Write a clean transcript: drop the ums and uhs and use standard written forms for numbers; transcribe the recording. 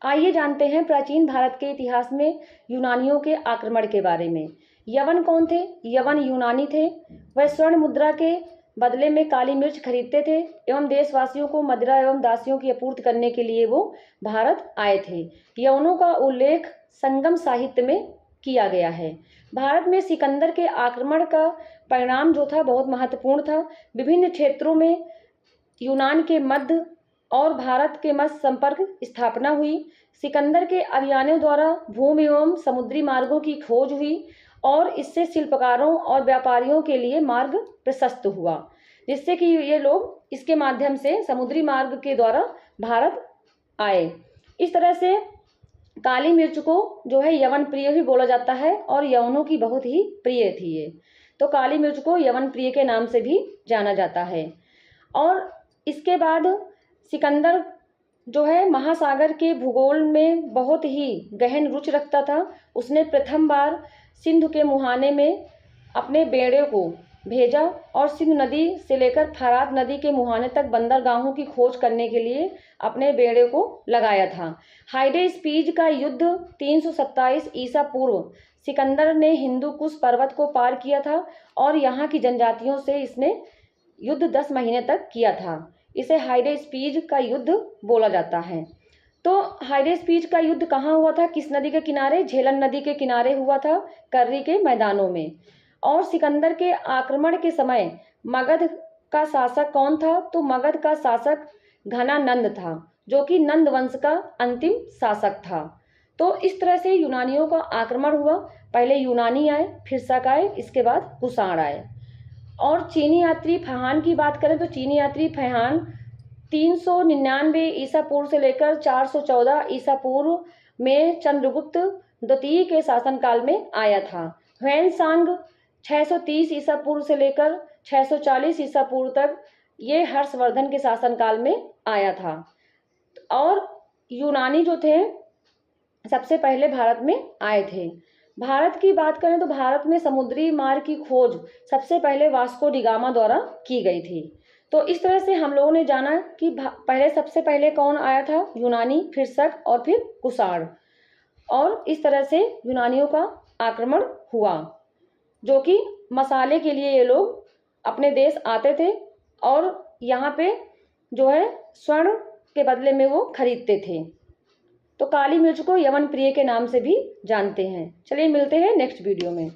आइए जानते हैं प्राचीन भारत के इतिहास में यूनानियों के आक्रमण के बारे में। यवन कौन थे? यवन यूनानी थे। वह स्वर्ण मुद्रा के बदले में काली मिर्च खरीदते थे एवं देशवासियों को मदिरा एवं दासियों की आपूर्ति करने के लिए वो भारत आए थे। यवनों का उल्लेख संगम साहित्य में किया गया है। भारत में सिकंदर के आक्रमण का परिणाम जो था बहुत महत्वपूर्ण था। विभिन्न क्षेत्रों में यूनान के मध्य और भारत के मध्य संपर्क स्थापना हुई। सिकंदर के अभियानों द्वारा भूमि एवं समुद्री मार्गों की खोज हुई और इससे शिल्पकारों और व्यापारियों के लिए मार्ग प्रशस्त हुआ, जिससे कि ये लोग इसके माध्यम से समुद्री मार्ग के द्वारा भारत आए। इस तरह से काली मिर्च को जो है यवन प्रिय भी बोला जाता है और यवनों की बहुत ही प्रिय थी ये, तो काली मिर्च को यवन प्रिय के नाम से भी जाना जाता है। और इसके बाद सिकंदर जो है महासागर के भूगोल में बहुत ही गहन रुचि रखता था। उसने प्रथम बार सिंधु के मुहाने में अपने बेड़े को भेजा और सिंधु नदी से लेकर फरात नदी के मुहाने तक बंदरगाहों की खोज करने के लिए अपने बेड़े को लगाया था। हाइडेस्पीज का युद्ध 327 ईसा पूर्व सिकंदर ने हिंदू कुश पर्वत को पार किया था और यहाँ की जनजातियों से इसने युद्ध 10 महीने तक किया था। इसे हाइडेस्पीज का युद्ध बोला जाता है। तो हाइडेस्पीज का युद्ध कहाँ हुआ था? किस नदी के किनारे? झेलम नदी के किनारे हुआ था, कर्री के मैदानों में। और सिकंदर के आक्रमण के समय मगध का शासक कौन था? तो मगध का शासक घनानंद था, जो कि नंद वंश का अंतिम शासक था। तो इस तरह से यूनानियों का आक्रमण हुआ। पहले यूनानी आए, फिर शक आए, इसके बाद कुषाण आए। और चीनी यात्री फहान की बात करें तो चीनी यात्री फहान 399 ईसा पूर्व से लेकर 414 ईसा पूर्व में चंद्रगुप्त द्वितीय के शासनकाल में आया था। ह्वेनसांग 630 ईसा पूर्व से लेकर 640 ईसा पूर्व तक ये हर्षवर्धन के शासनकाल में आया था। और यूनानी जो थे सबसे पहले भारत में आए थे। भारत की बात करें तो भारत में समुद्री मार्ग की खोज सबसे पहले वास्को डी गामा द्वारा की गई थी। तो इस तरह से हम लोगों ने जाना कि पहले सबसे पहले कौन आया था? यूनानी, फिर शक और फिर कुषाण। और इस तरह से यूनानियों का आक्रमण हुआ, जो कि मसाले के लिए ये लोग अपने देश आते थे और यहाँ पे जो है स्वर्ण के बदले में वो खरीदते थे। तो काली मिर्च को यवन प्रिय के नाम से भी जानते हैं। चलिए मिलते हैं नेक्स्ट वीडियो में।